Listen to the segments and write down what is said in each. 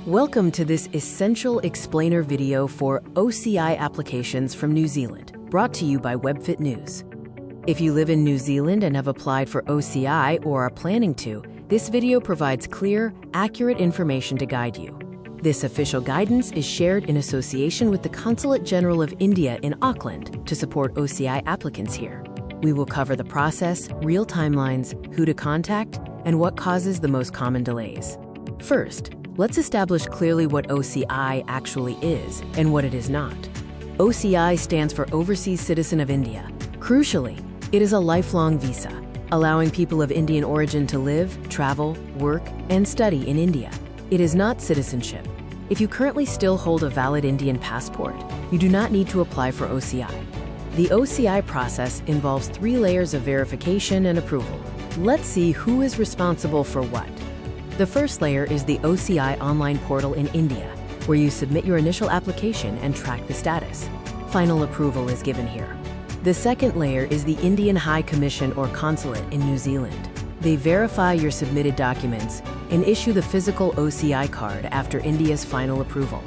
Welcome to this essential explainer video for OCI applications from New Zealand, brought to you by Webfit News. If you live in New Zealand and have applied for OCI or are planning to, this video provides clear, accurate information to guide you. This official guidance is shared in association with the Consulate General of India in Auckland to support OCI applicants here. We will cover the process, real timelines, who to contact, and what causes the most common delays. First, let's establish clearly what OCI actually is and what it is not. OCI stands for Overseas Citizen of India. Crucially, it is a lifelong visa, allowing people of Indian origin to live, travel, work, and study in India. It is not citizenship. If you currently still hold a valid Indian passport, you do not need to apply for OCI. The OCI process involves 3 layers of verification and approval. Let's see who is responsible for what. The first layer is the OCI online portal in India, where you submit your initial application and track the status. Final approval is given here. The second layer is the Indian High Commission or Consulate in New Zealand. They verify your submitted documents and issue the physical OCI card after India's final approval.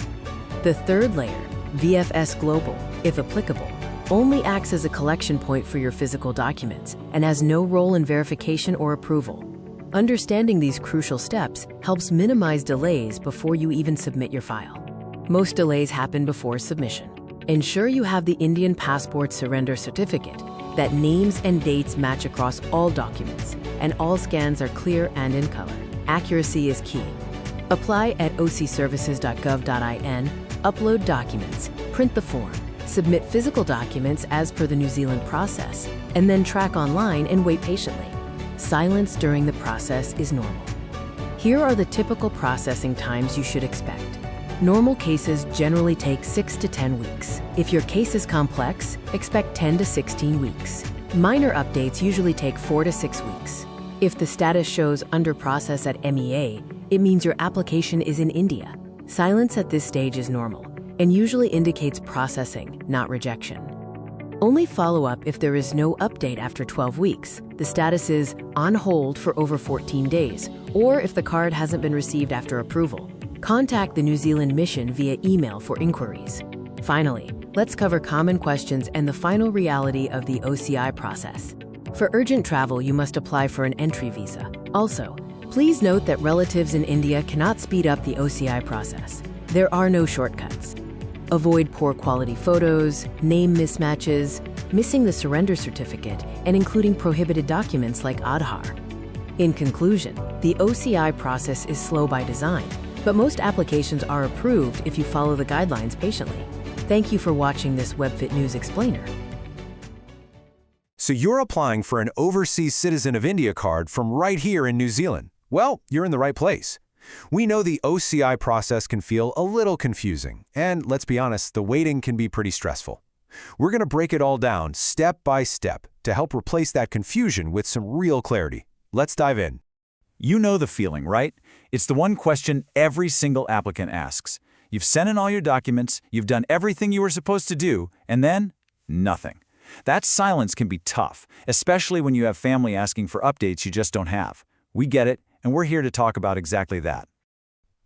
The third layer, VFS Global, if applicable, only acts as a collection point for your physical documents and has no role in verification or approval. Understanding these crucial steps helps minimize delays before you even submit your file. Most delays happen before submission. Ensure you have the Indian Passport Surrender Certificate that names and dates match across all documents, and all scans are clear and in color. Accuracy is key. Apply at ocservices.gov.in, upload documents, print the form, submit physical documents as per the New Zealand process, and then track online and wait patiently. Silence during the process is normal. Here are the typical processing times you should expect. Normal cases generally take 6 to 10 weeks. If your case is complex, expect 10 to 16 weeks. Minor updates usually take 4 to 6 weeks. If the status shows under process at MEA, it means your application is in India. Silence at this stage is normal and usually indicates processing, not rejection. Only follow up if there is no update after 12 weeks. The status is on hold for over 14 days, or if the card hasn't been received after approval. Contact the New Zealand Mission via email for inquiries. Finally, let's cover common questions and the final reality of the OCI process. For urgent travel, you must apply for an entry visa. Also, please note that relatives in India cannot speed up the OCI process. There are no shortcuts. Avoid poor quality photos, name mismatches, missing the surrender certificate, and including prohibited documents like Aadhaar. In conclusion, the OCI process is slow by design, but most applications are approved if you follow the guidelines patiently. Thank you for watching this Webfit News Explainer. So you're applying for an Overseas Citizen of India card from right here in New Zealand. Well, you're in the right place. We know the OCI process can feel a little confusing, and let's be honest, the waiting can be pretty stressful. We're going to break it all down step by step to help replace that confusion with some real clarity. Let's dive in. You know the feeling, right? It's the one question every single applicant asks. You've sent in all your documents, you've done everything you were supposed to do, and then nothing. That silence can be tough, especially when you have family asking for updates you just don't have. We get it, and we're here to talk about exactly that.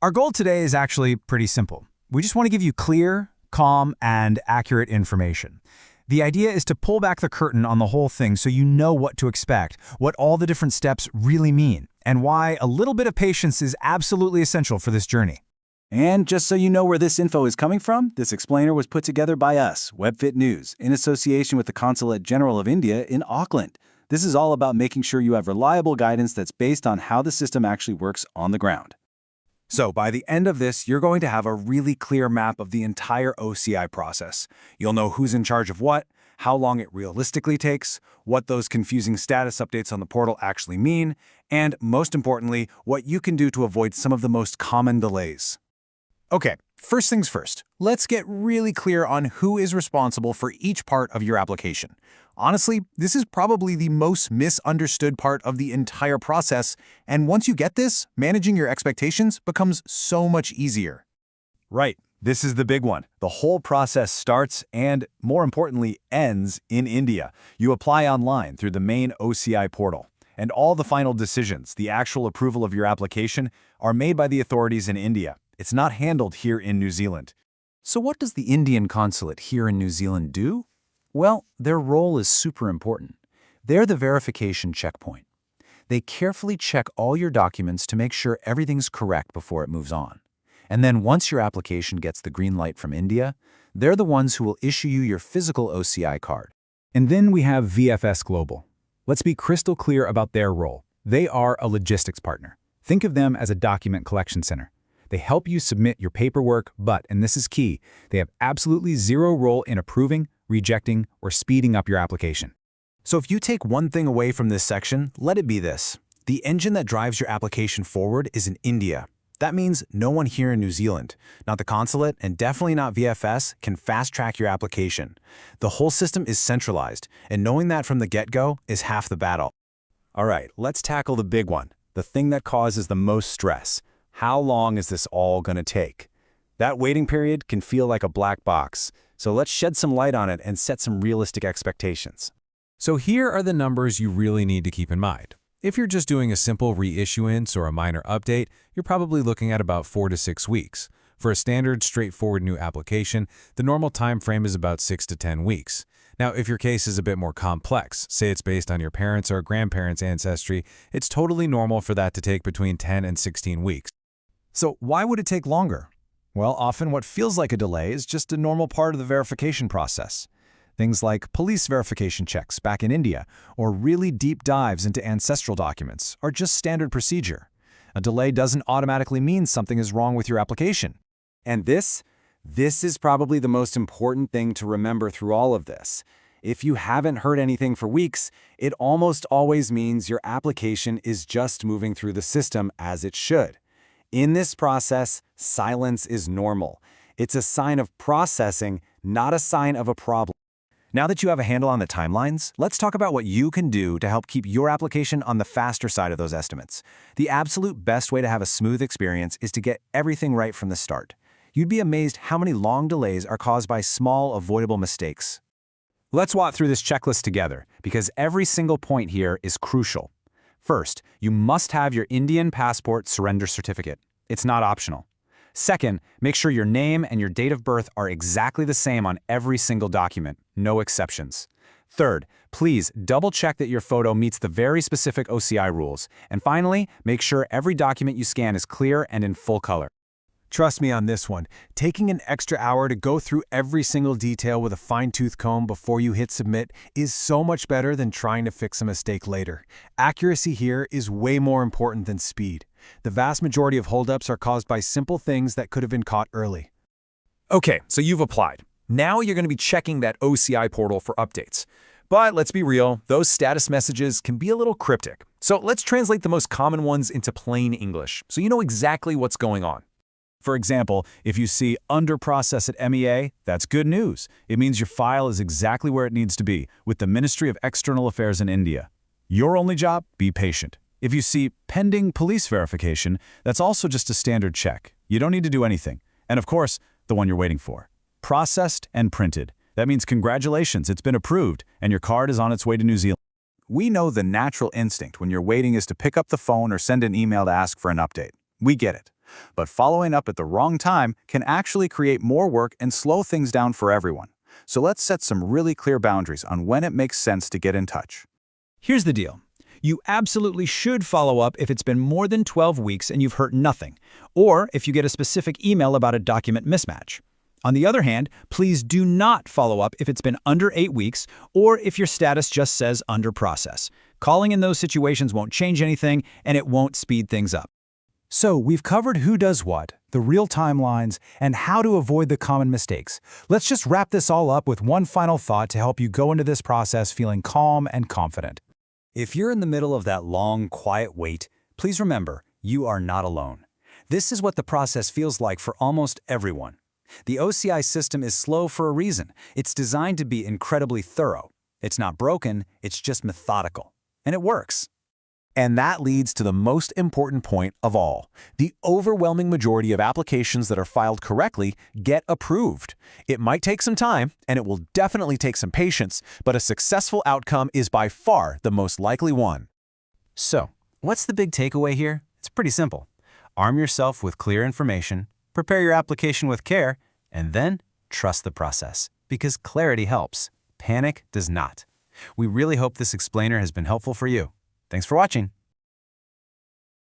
Our goal today is actually pretty simple. We just want to give you clear, calm, and accurate information. The idea is to pull back the curtain on the whole thing so you know what to expect, what all the different steps really mean, and why a little bit of patience is absolutely essential for this journey. And just so you know where this info is coming from, this explainer was put together by us, Webfit News, in association with the Consulate General of India in Auckland. This is all about making sure you have reliable guidance that's based on how the system actually works on the ground. So by the end of this, you're going to have a really clear map of the entire OCI process. You'll know who's in charge of what, how long it realistically takes, what those confusing status updates on the portal actually mean, and most importantly, what you can do to avoid some of the most common delays. Okay, first things first, let's get really clear on who is responsible for each part of your application. Honestly, this is probably the most misunderstood part of the entire process, and once you get this, managing your expectations becomes so much easier. Right, this is the big one. The whole process starts and, more importantly, ends in India. You apply online through the main OCI portal, and all the final decisions, the actual approval of your application, are made by the authorities in India. It's not handled here in New Zealand. So what does the Indian consulate here in New Zealand do? Well, their role is super important. They're the verification checkpoint. They carefully check all your documents to make sure everything's correct before it moves on. And then once your application gets the green light from India, they're the ones who will issue you your physical OCI card. And then we have VFS Global. Let's be crystal clear about their role. They are a logistics partner. Think of them as a document collection center. They help you submit your paperwork, but, and this is key, they have absolutely zero role in approving, rejecting, or speeding up your application. So if you take one thing away from this section, let it be this. The engine that drives your application forward is in India. That means no one here in New Zealand, not the consulate and definitely not VFS, can fast-track your application. The whole system is centralized, and knowing that from the get-go is half the battle. All right, let's tackle the big one, the thing that causes the most stress. How long is this all going to take? That waiting period can feel like a black box, so let's shed some light on it and set some realistic expectations. So here are the numbers you really need to keep in mind. If you're just doing a simple reissuance or a minor update, you're probably looking at about 4 to 6 weeks. For a standard, straightforward new application, the normal time frame is about 6 to 10 weeks. Now, if your case is a bit more complex, say it's based on your parents' or grandparents' ancestry, it's totally normal for that to take between 10 and 16 weeks. So why would it take longer? Well, often what feels like a delay is just a normal part of the verification process. Things like police verification checks back in India or really deep dives into ancestral documents are just standard procedure. A delay doesn't automatically mean something is wrong with your application. And this is probably the most important thing to remember through all of this. If you haven't heard anything for weeks, it almost always means your application is just moving through the system as it should. In this process, silence is normal. It's a sign of processing, not a sign of a problem. Now that you have a handle on the timelines, let's talk about what you can do to help keep your application on the faster side of those estimates. The absolute best way to have a smooth experience is to get everything right from the start. You'd be amazed how many long delays are caused by small, avoidable mistakes. Let's walk through this checklist together, because every single point here is crucial. First, you must have your Indian passport surrender certificate. It's not optional. Second, make sure your name and your date of birth are exactly the same on every single document, no exceptions. Third, please double-check that your photo meets the very specific OCI rules. And finally, make sure every document you scan is clear and in full color. Trust me on this one, taking an extra hour to go through every single detail with a fine-tooth comb before you hit submit is so much better than trying to fix a mistake later. Accuracy here is way more important than speed. The vast majority of holdups are caused by simple things that could have been caught early. Okay, so you've applied. Now you're going to be checking that OCI portal for updates. But let's be real, those status messages can be a little cryptic. So let's translate the most common ones into plain English so you know exactly what's going on. For example, if you see under process at MEA, that's good news. It means your file is exactly where it needs to be, with the Ministry of External Affairs in India. Your only job? Be patient. If you see pending police verification, that's also just a standard check. You don't need to do anything. And of course, the one you're waiting for. Processed and printed. That means congratulations, it's been approved, and your card is on its way to New Zealand. We know the natural instinct when you're waiting is to pick up the phone or send an email to ask for an update. We get it. But following up at the wrong time can actually create more work and slow things down for everyone. So let's set some really clear boundaries on when it makes sense to get in touch. Here's the deal. You absolutely should follow up if it's been more than 12 weeks and you've heard nothing, or if you get a specific email about a document mismatch. On the other hand, please do not follow up if it's been under 8 weeks or if your status just says under process. Calling in those situations won't change anything and it won't speed things up. So we've covered who does what, the real timelines, and how to avoid the common mistakes. Let's just wrap this all up with one final thought to help you go into this process feeling calm and confident. If you're in the middle of that long, quiet wait, please remember, you are not alone. This is what the process feels like for almost everyone. The OCI system is slow for a reason. It's designed to be incredibly thorough. It's not broken, it's just methodical. And it works. And that leads to the most important point of all. The overwhelming majority of applications that are filed correctly get approved. It might take some time, and it will definitely take some patience, but a successful outcome is by far the most likely one. So, what's the big takeaway here? It's pretty simple. Arm yourself with clear information, prepare your application with care, and then trust the process. Because clarity helps. Panic does not. We really hope this explainer has been helpful for you. Thanks for watching.